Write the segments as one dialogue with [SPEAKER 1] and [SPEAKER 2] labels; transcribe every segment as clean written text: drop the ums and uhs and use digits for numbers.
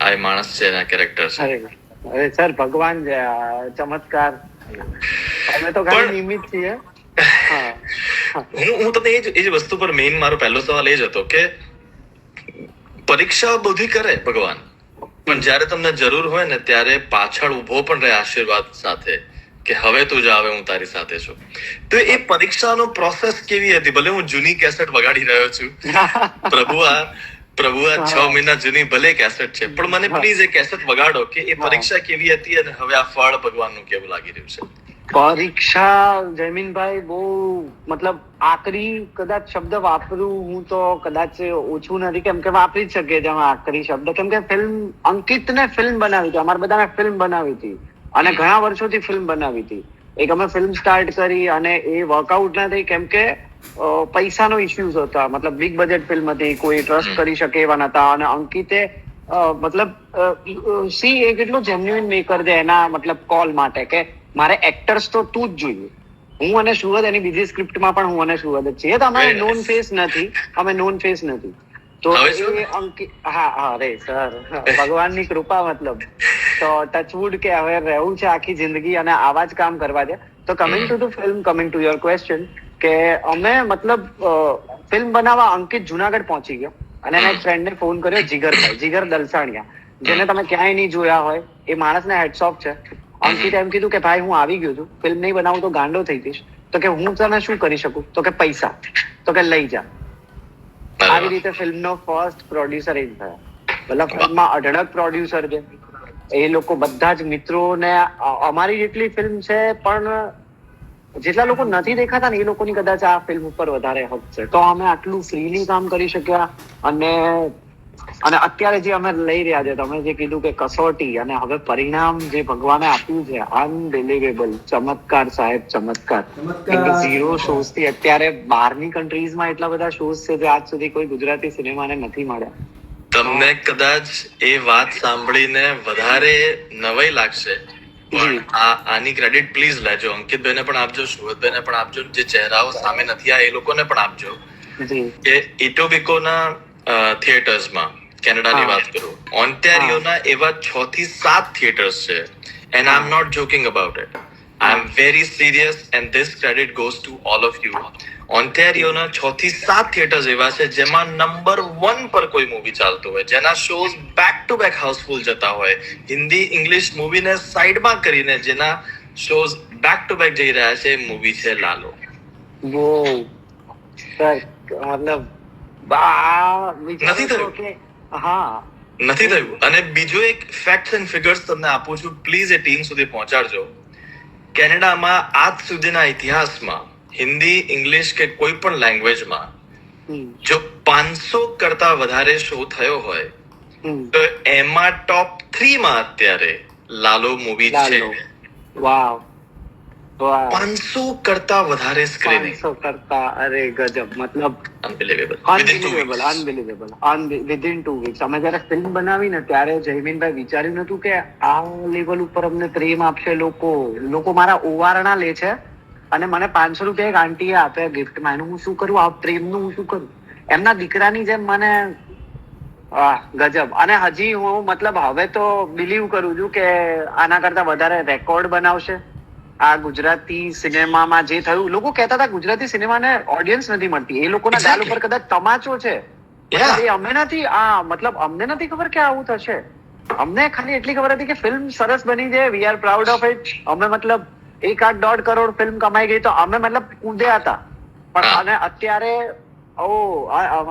[SPEAKER 1] આ માણસ છે, એના કેરેક્ટર છે.
[SPEAKER 2] અરે સર, ભગવાન છે, ચમત્કાર. અમે તો ખાલી નિમિત્ત છીએ.
[SPEAKER 1] હું તમને એ જ વસ્તુ પર મેઇન મારો પહેલો સવાલ એ જ હતો કે પરીક્ષા બધી કરે ભગવાન, પણ જયારે તમને જરૂર હોય ને ત્યારે પાછળ ઉભો પણ રહે આશીર્વાદ સાથે કે હવે તું જા, હવે હું તારી સાથે છું. તો એ પરીક્ષાનો પ્રોસેસ કેવી હતી? ભલે હું જૂની કેસેટ વગાડી રહ્યો છું, પ્રભુ આ 6 મહિના જૂની ભલે કેસેટ છે, પણ મને પ્લીઝ એ કેસેટ વગાડો કે એ પરીક્ષા કેવી હતી અને હવે આ ફળ ભગવાનનું કેવું લાગી રહ્યું છે.
[SPEAKER 2] પરીક્ષા જયમીનભાઈ બહુ મતલબ આકરી કદાચ શબ્દ વાપરું હું તો કદાચ ઓછું નથી, કેમ કે વાપરી જ શકીએ છીએ આકરી શબ્દ, કેમ કે અંકિતને ફિલ્મ બનાવી હતી, અમારે બધાને ફિલ્મ બનાવી હતી અને ઘણા વર્ષોથી ફિલ્મ બનાવી હતી. એક અમે ફિલ્મ સ્ટાર્ટ કરી અને એ વર્કઆઉટ ના થઈ, કેમ કે પૈસાનો ઇસ્યુઝ હતા. મતલબ બિગ બજેટ ફિલ્મ હતી, કોઈ ટ્રસ્ટ કરી શકે એવા નતા. અને અંકિતે મતલબ સી એ કેટલો જેન્યુઇન મેકર છે એના મતલબ કોલ માટે કે મારે એક્ટર્સ તો તું જ જોઈએ. હું અને સુરત, એની બીજી સ્ક્રિપ્ટમાં પણ હું અને સુરત જ છીએ, તો અમે નોન ફેસ નથી, તો એ અંકિત. અરે સર, ભગવાનની કૃપા મતલબ. તો ટચવુડ કે હવે રહેવું છે આખી જિંદગી અને આવા જ કામ કરવા છે. તો coming to the film, coming to your question, કે અમે મતલબ ફિલ્મ બનાવવા અંકિત જુનાગઢ પહોંચી ગયો અને એના એક ફ્રેન્ડને ફોન કર્યો, જીગર દલસાણિયા, જેને તમે ક્યાંય નહીં જોયા હોય. એ માણસને હેડ્સ ઓફ છે. અંકિત એમ કીધું કે ભાઈ હું આવી ગયો છું, ફિલ્મ નહીં બનાવું તો ગાંડો થઈ જઈશ. તો કે હું તને શું કરી શકું? તો કે પૈસા. તો કે લઈ જા. આવી રીતે ફિલ્મનો ફર્સ્ટ પ્રોડ્યુસર એ થયા. મતલબ ફિલ્મમાં અઢળક પ્રોડ્યુસર છે. એ લોકો બધા જ મિત્રોને, અમારી જેટલી ફિલ્મ છે પણ જેટલા લોકો નથી દેખાતા ને એ લોકોની કદાચ આ ફિલ્મ ઉપર વધારે હક છે. તો અમે આટલું ફ્રીલી કામ કરી શક્યા. અને અત્યારે જે અમે લઈ રહ્યા છે, તમે જે કીધું કે કસોટી અને હવે પરિણામ જે ભગવાને આપ્યું છે, અનબિલીવેબલ. ચમત્કાર સાહેબ, ચમત્કાર. 0 શોઝ થી અત્યારે બહારની કન્ટ્રીઝમાં એટલા બધા શોઝ છે જે આજ સુધી કોઈ ગુજરાતી સિનેમાને નથી મળ્યા.
[SPEAKER 1] તમને કદાચ એ વાત સાંભળીને વધારે નવાઈ લાગશે, પણ આની ક્રેડિટ પ્લીઝ લેજો. અંકિતભાઈને પણ આપજો, સુરતભાઈને પણ આપજો, જે ચહેરાઓ સામે નથી આ એ લોકોને પણ આપજો. કે ઇટોબિકોના થિયેટર્સમાં, કેનેડાની વાત કરું, ઓન્ટારિયોના એવા 6 થી 7 થિયેટર્સ છે. And I am not joking about it. I am very serious and this credit goes to all of you. ઓન્ટારિયોના 6 થી 7 થિયેટર્સ એવા છે જેમાં નંબર 1 પર કોઈ મૂવી ચાલતું હોય, જેના shows back to back Housefull જતા હોય, હિન્દી ઇંગ્લિશ મૂવીને સાઈડમાં કરીને જેના શોઝ બેક ટુ બેક જઈ રહ્યા છે, મૂવી છે લાલો. નથી થયું. અને બીજો એક ફેક્ટ્સ એન્ડ ફિગર્સ તમને આપું છું, પ્લીઝ એ ટીમ સુધી પહોંચાડજો. કેનેડામાં આજ સુધીના ઇતિહાસમાં હિન્દી, ઇંગ્લિશ કે કોઈ પણ લેંગ્વેજમાં જો 500 કરતા વધારે શો થયો હોય તો એમાં ટોપ 3 માં અત્યારે લાલો મૂવી છે. 500 કરતા વધારે સ્ક્રીનિંગ.
[SPEAKER 2] 500 કરતા, અરે ગજબ. મતલબ
[SPEAKER 1] અનબિલીવેબલ.
[SPEAKER 2] Within 2 weeks. અમે જયારે ફિલ્મ બનાવી ને ત્યારે જયમીનભાઈ વિચાર્યું નતું કે આ લેવલ ઉપર અમને પ્રેમ આપશે લોકો મારા ઓવારણા લે છે અને મને 500 રૂપિયા એક આંટીએ આપ્યા ગિફ્ટમાં. એનું હું શું કરું? આ પ્રેમનું હું શું કરું? એમના દીકરાની જેમ મને ગજબ. અને હજી હું મતલબ હવે તો બિલીવ કરું છું કે આના કરતા વધારે રેકોર્ડ બનાવશે આ ગુજરાતી સિનેમામાં. જે થયું, લોકો કહેતા હતા ગુજરાતી સિનેમાને ઓડિયન્સ નથી મળતી, એ લોકોના ગાલ ઉપર કદાચ તમાચો છે. અમે નથી મતલબ અમને નથી ખબર કે આવું થશે. અમને ખાલી એટલી ખબર હતી કે ફિલ્મ સરસ બની છે, we are proud of it. અમે મતલબ 1.5 કરોડ ફિલ્મ કમાઈ ગઈ તો અમે મતલબ કૂદ્યા હતા. પણ અને અત્યારે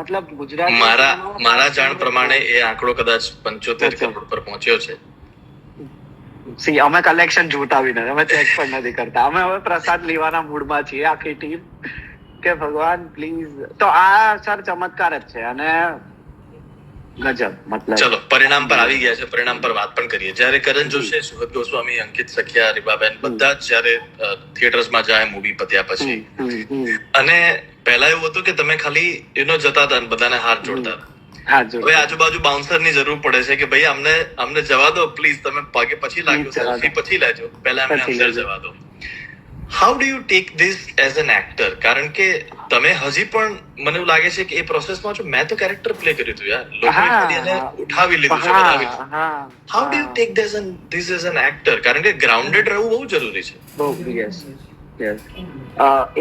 [SPEAKER 2] મતલબ ગુજરાત,
[SPEAKER 1] મારા જાણ પ્રમાણે એ આંકડો કદાચ 75 કરોડ પર પહોંચ્યો છે.
[SPEAKER 2] અમે કલેક્શન જૂટાવીને અમે ચેક પણ નથી કરતા. અમે હવે પ્રસાદ લેવાના મૂડમાં છીએ આખી ટીમ કે ભગવાન પ્લીઝ. તો આ સર ચમત્કાર જ છે. અને ગજબ. મતલબ
[SPEAKER 1] ચલો પરિણામ પર આવી ગયા છે, પરિણામ પર વાત પણ કરીએ. જ્યારે કરણ જોશી, સુગત ગોસ્વામી, અંકિત સખિયા, રીબાબેન બધા જ જ્યારે થિયેટર્સમાં જાય મૂવી પત્યા પછી, અને પહેલા એવું હતું કે તમે ખાલી જતા હતા અને બધાને હાથ જોડતા હતા. હવે આજુબાજુ બાઉન્સર ની જરૂર પડે છે કે ભાઈ અમને જવા દો પ્લીઝ, તમે પગે પછી લાગ્યો, સેલ્ફી પછી લેજો, પહેલા અમને અંદર જવા દો. How do you take this as an actor? કારણ કે તમે હજી પણ મને એવું લાગે છે કે એ પ્રોસેસમાં છો. મેં તો કેરેક્ટર પ્લે કર્યું હતું યાર, લોકોએ ખાલી એને ઉઠાવી લીધું છે, બનાવી લીધું. How do you take this as an actor? કારણ કે ગ્રાઉન્ડેડ રહેવું બહુ જરૂરી છે.
[SPEAKER 2] બહુ યસ યસ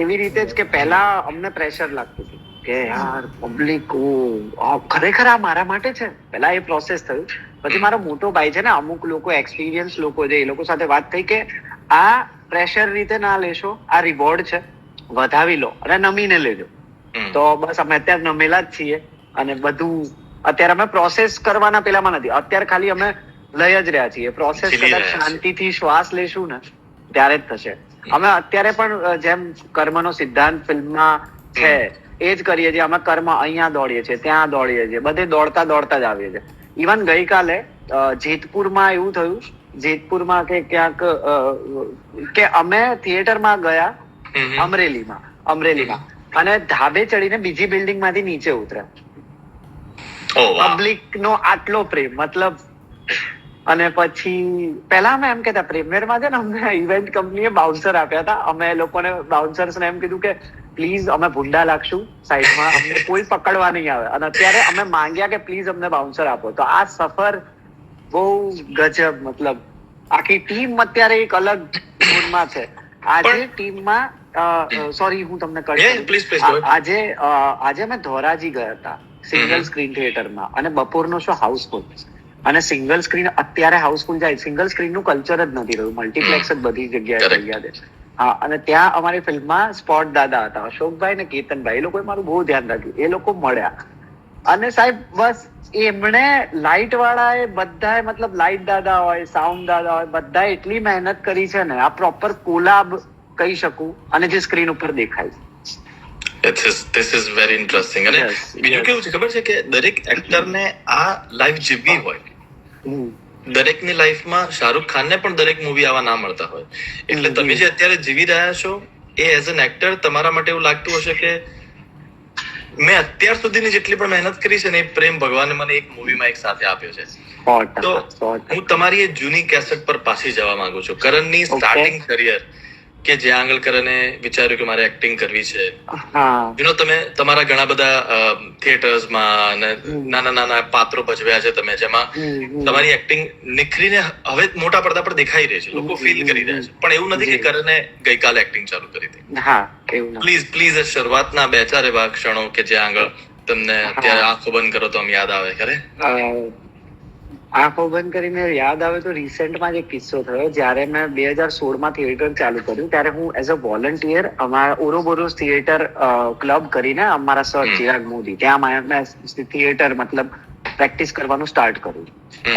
[SPEAKER 2] એવી રીતે જ કે પહેલા અમને પ્રેશર લાગતું હતું કે યાર પબ્લિક ખરેખર આ મારા માટે છે. પહેલા એ પ્રોસેસ થયું. પછી મારો મોટો ભાઈ છે ને, અમુક લોકો એક્સપિરિયન્સ લોકો છે, એ લોકો સાથે વાત થઈ કે આ પ્રેશર રીતે ના લેશો, આ રિવોર્ડ છે, વધાવી લો અને નમીને લેજો. તો બસ અમે અત્યારે નમેલા જ છીએ અને બધું અત્યારે અમે પ્રોસેસ કરવાના પેલામાં નથી. અત્યારે ખાલી અમે લઈ જ રહ્યા છીએ. પ્રોસેસ કદાચ શાંતિથી શ્વાસ લેશું ને ત્યારે જ થશે. અમે અત્યારે પણ જેમ કર્મનો સિદ્ધાંત ફિલ્મમાં છે એ જ કરીએ છીએ. અમે કર્મ અહીંયા દોડીએ છીએ, ત્યાં દોડીએ છીએ, બધે દોડતા દોડતા જ આવીએ છીએ. ઇવન ગઈકાલે જેતપુરમાં એવું થયું, જેતપુરમાં કે ક્યાંક કે અમે થિયેટરમાં ગયા અમરેલીમાં અને ધાબે ચડીને બીજી બિલ્ડિંગ માંથી નીચે ઉતર્યા. પબ્લિક નો આટલો પ્રેમ, મતલબ. અને પછી પહેલા અમે એમ કહેતા પ્રીમિયરમાં છે ને અમને ઇવેન્ટ કંપનીએ બાઉન્સર આપ્યા હતા. અમે લોકોને બાઉન્સર્સને એમ કીધું કે પ્લીઝ અમે ભૂંડા લાગશું સાઈડમાં, અમને કોઈ પકડવા નહીં આવે. અને અત્યારે અમે માંગ્યા કે પ્લીઝ અમને બાઉન્સર આપો. તો આ સફર બહુ ગજબ, મતલબ આખી ટીમ અત્યારે એક અલગ મૂડમાં છે. આજે ટીમમાં સોરી હું તમને આજે અમે ધોરાજી ગયા હતા સિંગલ સ્ક્રીન થિયેટરમાં અને બપોરનો શો હાઉસફુલ. અને સિંગલ સ્ક્રીન અત્યારે હાઉસફુલ જાય, સિંગલ સ્ક્રીન નું કલ્ચર જ નથી રહ્યું. મલ્ટીપ્લેક્સ જ બધી જગ્યાએ થઈ ગયા છે. હા, અને ત્યાં અમારી ફિલ્મમાં સ્પોટ દાદા હતા, અશોકભાઈ ને કેતનભાઈ. એ લોકોએ મારું બહુ ધ્યાન રાખ્યું. એ લોકો મળ્યા અને સાહેબ બસ એમણે લાઇટ વાળા એ બધાએ, મતલબ લાઇટ દાદા હોય, સાઉન્ડ દાદા હોય, બધાએ એટલી મહેનત કરી છે ને. આ પ્રોપર કોલાબ કહી શકું અને જે સ્ક્રીન ઉપર દેખાય.
[SPEAKER 1] This is very interesting. અને બીજું કેવું છે ખબર છે કે દરેક એક્ટરને આ લાઈફ જીવવી હોય. દરેકની લાઈફમાં શાહરુખ ખાનને પણ દરેક મૂવી આવા ના મળતા હોય. એટલે તમે જે અત્યારે જીવી રહ્યા છો એ એઝ એન એક્ટર તમારા માટે એવું લાગતું હશે કે મેં અત્યાર સુધીની જેટલી પણ મહેનત કરી છે ને એ પ્રેમ ભગવાને મને એક મૂવીમાં એક સાથે આપ્યો છે. તો હું તમારી એ જૂની કેસેટ પર પાછી જવા માંગુ છું, કરણની સ્ટાર્ટિંગ કરિયર, કે જ્યાં આગળ કરણે વિચાર્યું કે મારે એક્ટિંગ કરવી છે. તમે તમારા ઘણા બધા થિયેટર્સમાં નાના નાના પાત્રો ભજવ્યા છે તમે, જેમાં તમારી એક્ટિંગ નિખરીને હવે મોટા પડદા પર દેખાઈ રહી છે, લોકો ફીલ કરી રહ્યા છે. પણ એવું નથી કે કરણે ગઈકાલે એક્ટિંગ ચાલુ કરી હતી. પ્લીઝ શરૂઆતના 2-4 એવા ક્ષણો કે જ્યાં આગળ તમને અત્યારે આંખો બંધ કરો તો આમ યાદ આવે. ખરે
[SPEAKER 2] આંખો બંધ કરીને યાદ આવે તો રિસેન્ટમાં જ એક કિસ્સો થયો. જ્યારે મેં 2016માં થિયેટર ચાલુ કર્યું ત્યારે હું એઝ અ વોલન્ટિયર અમારા ઓરોબોરોસ થિયેટર ક્લબ કરીને અમારા સર ચિરાગ મોદી ત્યાં મેં થિયેટર મતલબ પ્રેક્ટિસ કરવાનું સ્ટાર્ટ કર્યું.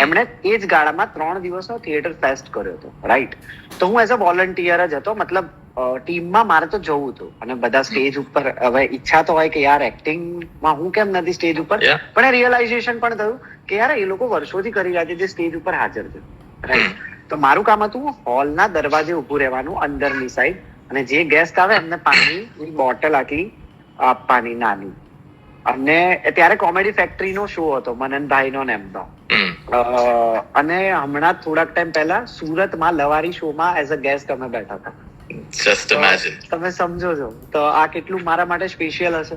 [SPEAKER 2] એમણે એ જ ગાળામાં 3 દિવસનો થિયેટર ફેસ્ટ કર્યો હતો, રાઈટ. તો હું એઝ અ વોલન્ટિયર જ હતો, મતલબ ટીમમાં મારે તો જવું હતું. અને બધા સ્ટેજ ઉપર, હવે ઈચ્છા તો હોય કે યાર એક્ટિંગમાં હું કેમ નથી સ્ટેજ ઉપર, પણ એ રિયલાઇઝેશન પણ થયું કે યાર એ લોકો વર્ષોથી કરી રહ્યા છે જે સ્ટેજ ઉપર હાજર છે, રાઈટ. તો મારું કામ હતું હોલના દરવાજે ઉભું રહેવાનું અંદરની સાઈડ, અને જે ગેસ્ટ આવે એમને પાણીની બોટલ આટલી આપવાની નાની. અને ત્યારે કોમેડી ફેક્ટરીનો શો હતો મનનભાઈનો ને એમનો. અને હમણાં થોડાક ટાઈમ પહેલા સુરતમાં લવારી શોમાં એઝ અ ગેસ્ટ અમે બેઠા હતા. તમે સમજો છો તો આ કેટલું મારા માટે સ્પેશિયલ હશે.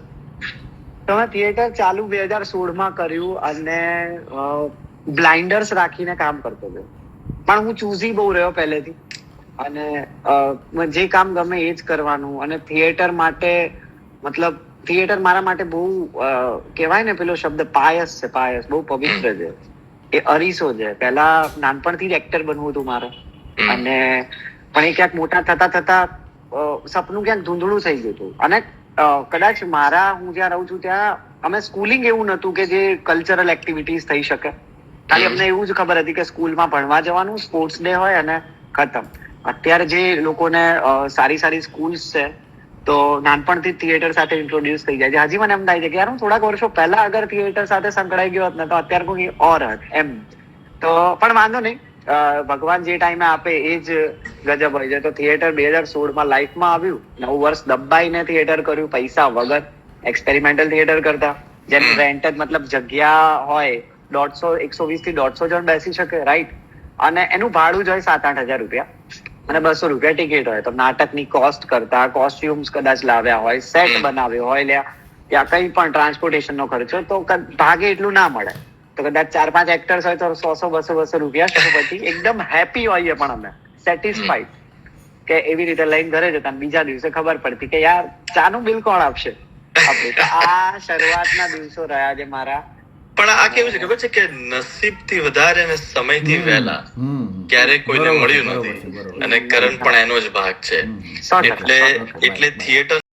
[SPEAKER 2] તો મેં થિયેટર ચાલુ 2016માં કર્યું અને બ્લાઇન્ડર્સ રાખીને કામ કરતો હતો. પણ હું ચૂઝી બહુ રહ્યો પહેલેથી, અને જે કામ ગમે એ જ કરવાનું. અને થિયેટર માટે, મતલબ થિયેટર મારા માટે બહુ કહેવાય ને પેલો શબ્દ પાયસ છે, પાયસ બહુ પવિત્ર છે. એ અરીસો છે. પહેલા નાનપણથી જ એક્ટર બનવું હતું મારે, અને પણ એ ક્યાંક મોટા થતા થતા સપનું ક્યાંક ધૂંધળું થઈ ગયું હતું. અને કદાચ હું જ્યાં રહું છું ત્યાં અમે સ્કૂલિંગ એવું નતું કે જે કલ્ચરલ એક્ટિવિટીઝ થઈ શકે. ખાલી અમને એવું જ ખબર હતી કે સ્કૂલમાં ભણવા જવાનું, સ્પોર્ટ્સ ડે હોય અને ખતમ. અત્યારે જે લોકોને સારી સારી સ્કૂલ્સ છે તો નાનપણથી થિયેટર સાથે ઇન્ટ્રોડ્યુસ થઈ જાય છે. હજી મને એમ થાય છે કે યાર હું થોડાક વર્ષો પહેલા અગર થિયેટર સાથે સંકળાઈ ગયો હોત ને તો અત્યારે કોઈ ઓર હોત એમ. તો પણ વાંધો નહીં, ભગવાન જે ટાઈમે આપે એ જ ગજબ હોય છે. તો થિયેટર 2016માં લાઈફમાં આવ્યું. 9 વર્ષ દબાઈને થિયેટર કર્યું, પૈસા વગર એક્સપેરિમેન્ટલ થિયેટર કરતા, જેનું રેન્ટ જ મતલબ જગ્યા હોય 120 થી 150 જણ બેસી શકે, રાઈટ. અને એનું ભાડું જ હોય 7-8 હજાર રૂપિયા. અને 200 રૂપિયા ટિકિટ હોય. તો નાટકની કોસ્ટ કરતા કોસ્ટ્યુમ્સ કદાચ લાવ્યા હોય, સેટ બનાવ્યો હોય, યા કઈ પણ ટ્રાન્સપોર્ટેશન નો ખર્ચો તો ભાગે એટલું ના મળે. તો કદાચ 4-5 એક્ટર્સ હોય તો 100-200 રૂપિયા શો પછી એકદમ હેપી હોઈએ પણ અમે સેટિસ્ફાઈડ કે એવી રીતે લઈને ઘરે જતા. બીજા દિવસે ખબર પડતી કે યાર ચાનું બિલ કોણ આપશે આપણે. તો આ શરૂઆતના દિવસો રહ્યા છે મારા.
[SPEAKER 1] પણ આ કેવું છે ખબર છે કે નસીબથી વધારે અને સમયથી વહેલા ક્યારેય કોઈને મળ્યું નથી. અને કરણ પણ એનો જ ભાગ છે. એટલે થિયેટર